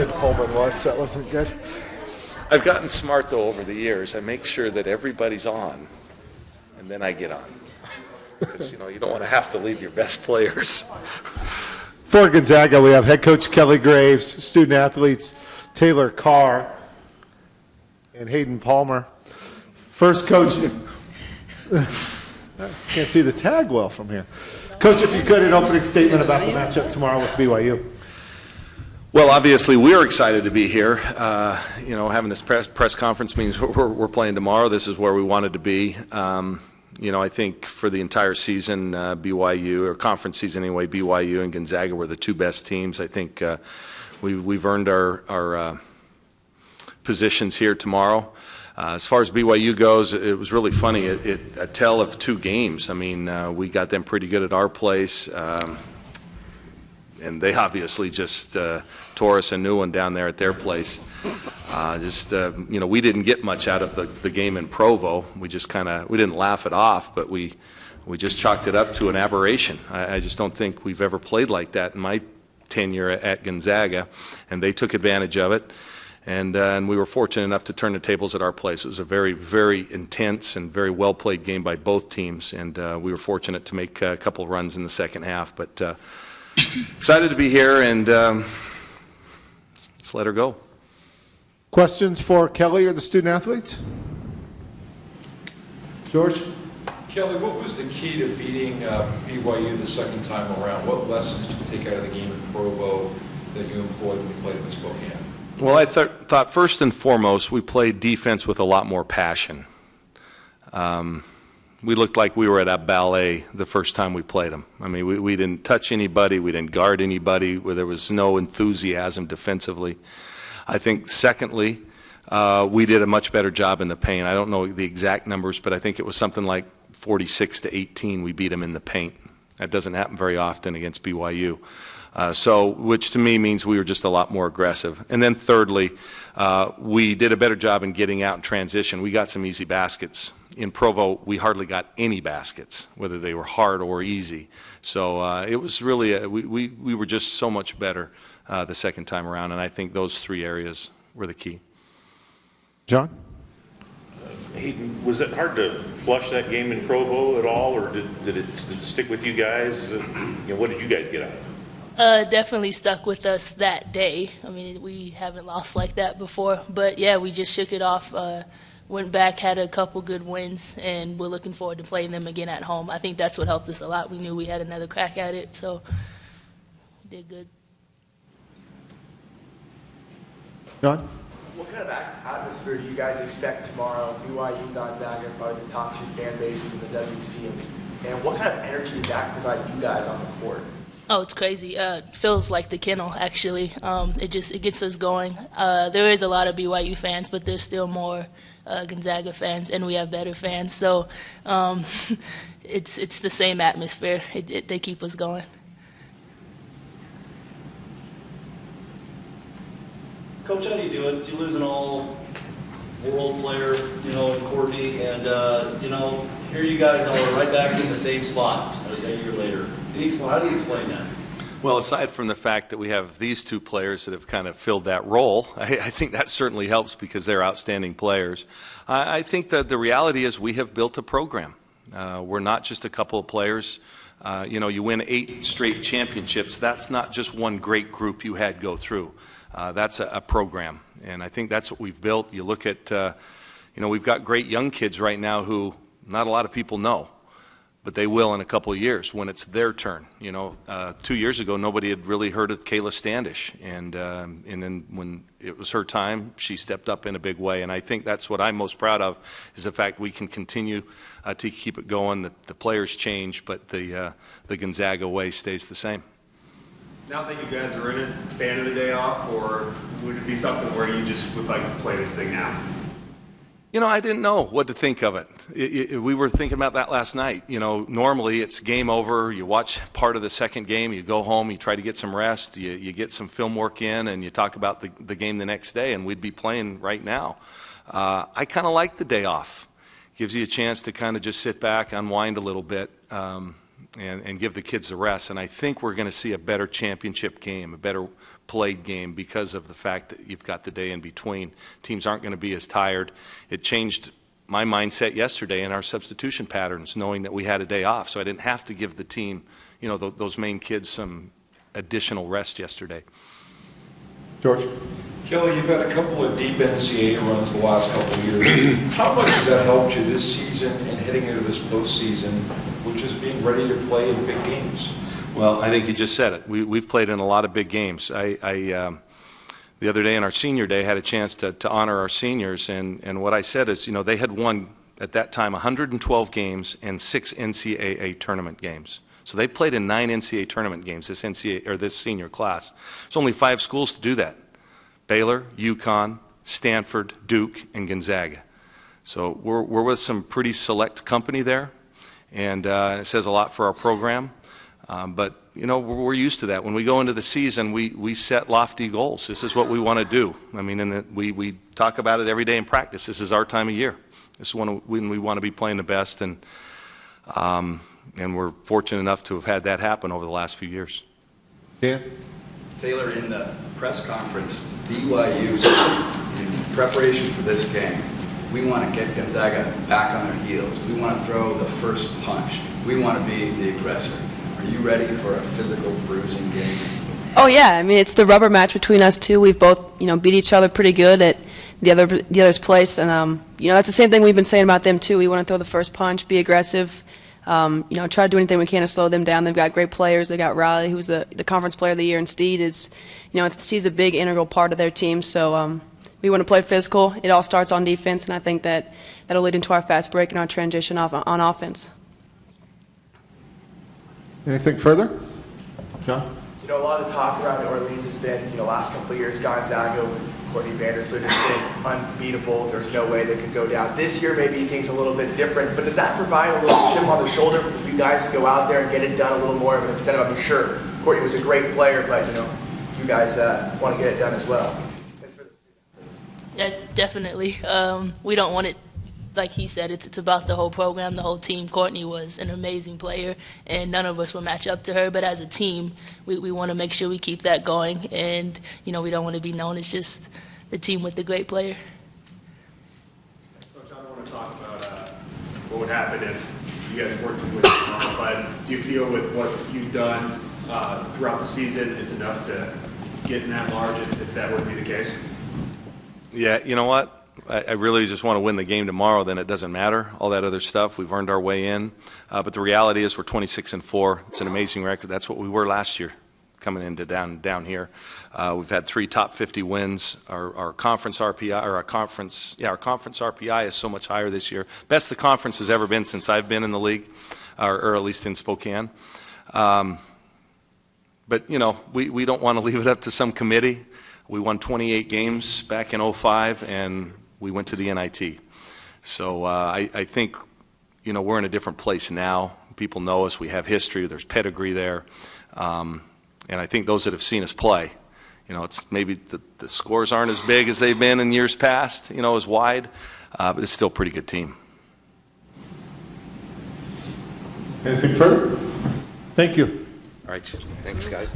hit Pullman once. That wasn't good. I've gotten smart, though, over the years. I make sure that everybody's on, and then I get on. Because, you don't want to have to leave your best players. For Gonzaga, we have head coach Kelly Graves, student athletes Taylor Carr, and Hayden Palmer. First, coach, I can't see the tag well from here. Coach, if you could, an opening statement about the matchup tomorrow with BYU. Well, obviously, we're excited to be here. Having this press conference means we're playing tomorrow. This is where we wanted to be. I think for the entire season, BYU, or conference season anyway, BYU and Gonzaga were the two best teams. I think we've earned our positions here tomorrow. As far as BYU goes, it was really funny. A tale of two games. I mean, we got them pretty good at our place, and they obviously just tore us a new one down there at their place. We didn't get much out of the game in Provo. We just we didn't laugh it off, but we just chalked it up to an aberration. I just don't think we've ever played like that in my tenure at Gonzaga, and they took advantage of it. And we were fortunate enough to turn the tables at our place. It was a very, very intense and very well-played game by both teams, and we were fortunate to make a couple runs in the second half. But excited to be here, and let's let her go. Questions for Kelly or the student athletes? George? Kelly, what was the key to beating BYU the second time around? What lessons did you take out of the game in Provo that you employed when you played in Spokane? Well, I thought first and foremost we played defense with a lot more passion. We looked like we were at a ballet the first time we played them. I mean, we didn't touch anybody, we didn't guard anybody, where there was no enthusiasm defensively. I think secondly, we did a much better job in the paint. I don't know the exact numbers, but I think it was something like 46-18 we beat them in the paint. That doesn't happen very often against BYU. Which to me means we were just a lot more aggressive. And then thirdly, we did a better job in getting out in transition. We got some easy baskets. In Provo, we hardly got any baskets, whether they were hard or easy. So it was really, we were just so much better the second time around, and I think those three areas were the key. John? Hayden, was it hard to flush that game in Provo at all, or did it stick with you guys? What did you guys get out of it? Definitely stuck with us that day. I mean, we haven't lost like that before. But, yeah, we just shook it off, went back, had a couple good wins, and we're looking forward to playing them again at home. I think that's what helped us a lot. We knew we had another crack at it, so we did good. John? What kind of atmosphere do you guys expect tomorrow? BYU and Gonzaga are probably the top two fan bases in the WC. And what kind of energy does that provide you guys on the court? Oh, it's crazy. It feels like the kennel, actually. It gets us going. There is a lot of BYU fans, but there's still more Gonzaga fans, and we have better fans. So it's the same atmosphere. They keep us going. Coach, how do you do it? You lose an all-world player, in Courtney, and here you guys are right back in the same spot a year later. How do you explain that? Well, aside from the fact that we have these two players that have kind of filled that role, I think that certainly helps because they're outstanding players. I think that the reality is we have built a program. We're not just a couple of players. You win 8 straight championships. That's not just one great group you had go through. That's a program, and I think that's what we've built. You look at, we've got great young kids right now who not a lot of people know, but they will in a couple of years when it's their turn. 2 years ago, nobody had really heard of Kayla Standish, and then when it was her time, she stepped up in a big way. And I think that's what I'm most proud of is the fact we can continue to keep it going. The players change, but the Gonzaga way stays the same. Now that you guys are in it, fan of the day off, or would it be something where you just would like to play this thing now? I didn't know what to think of it. We were thinking about that last night. Normally it's game over. You watch part of the second game, you go home, you try to get some rest, you get some film work in, and you talk about the game the next day, and we'd be playing right now. I kind of like the day off. Gives you a chance to kind of just sit back, unwind a little bit. and give the kids a rest. And I think we're going to see a better championship game, a better played game because of the fact that you've got the day in between. Teams aren't going to be as tired. It changed my mindset yesterday in our substitution patterns, knowing that we had a day off, so I didn't have to give the team, those main kids some additional rest yesterday. George? Kelly, you've had a couple of deep NCAA runs the last couple of years. How much has that helped you this season and heading into this postseason, which is being ready to play in big games? Well, I think you just said it. We've played in a lot of big games. The other day on our senior day, had a chance to honor our seniors, and what I said is, they had won at that time 112 games and 6 NCAA tournament games. So they've played in 9 NCAA tournament games, this senior class. There's only 5 schools to do that: Baylor, UConn, Stanford, Duke, and Gonzaga. So we're with some pretty select company there, and it says a lot for our program. But we're used to that. When we go into the season, we set lofty goals. This is what we want to do. I mean, we talk about it every day in practice. This is our time of year. This is when we want to be playing the best, and we're fortunate enough to have had that happen over the last few years. Dan? Taylor, in the press conference, BYU said in preparation for this game, we want to get Gonzaga back on their heels. We want to throw the first punch. We want to be the aggressor. Are you ready for a physical bruising game? Oh yeah, I mean it's the rubber match between us two. We've both beat each other pretty good at the other's place, and that's the same thing we've been saying about them too. We want to throw the first punch, be aggressive, try to do anything we can to slow them down. They've got great players. They got Riley, who's the conference player of the year, and Steed is, Steed's a big integral part of their team. So we want to play physical. It all starts on defense, and I think that'll lead into our fast break and our transition on offense. Anything further? John? A lot of the talk around New Orleans has been, last couple of years, Gonzaga with Courtney Vandersloot has been unbeatable. There's no way they could go down. This year, maybe things a little bit different, but does that provide a little chip on the shoulder for you guys to go out there and get it done a little more of an incentive? I'm sure Courtney was a great player, but, you guys want to get it done as well. Yeah, definitely. We don't want it. Like he said, it's about the whole program, the whole team. Courtney was an amazing player, and none of us will match up to her. But as a team, we want to make sure we keep that going, and we don't want to be known as just the team with the great player. Coach, I don't want to talk about what would happen if you guys worked with tomorrow, but do you feel with what you've done throughout the season, it's enough to get in that large if that would be the case? Yeah, you know what? I really just want to win the game tomorrow, then it doesn't matter. All that other stuff, we've earned our way in. But the reality is we're 26-4. It's an amazing record. That's what we were last year coming into down here. We've had 3 top 50 wins. Our conference RPI, or our conference RPI is so much higher this year. Best the conference has ever been since I've been in the league, or at least in Spokane. But, we don't want to leave it up to some committee. We won 28 games back in 2005, and we went to the NIT. So I think, we're in a different place now. People know us. We have history. There's pedigree there. And I think those that have seen us play, it's maybe the scores aren't as big as they've been in years past, as wide, but it's still a pretty good team. Anything further? Thank you. All right. Thanks, guys.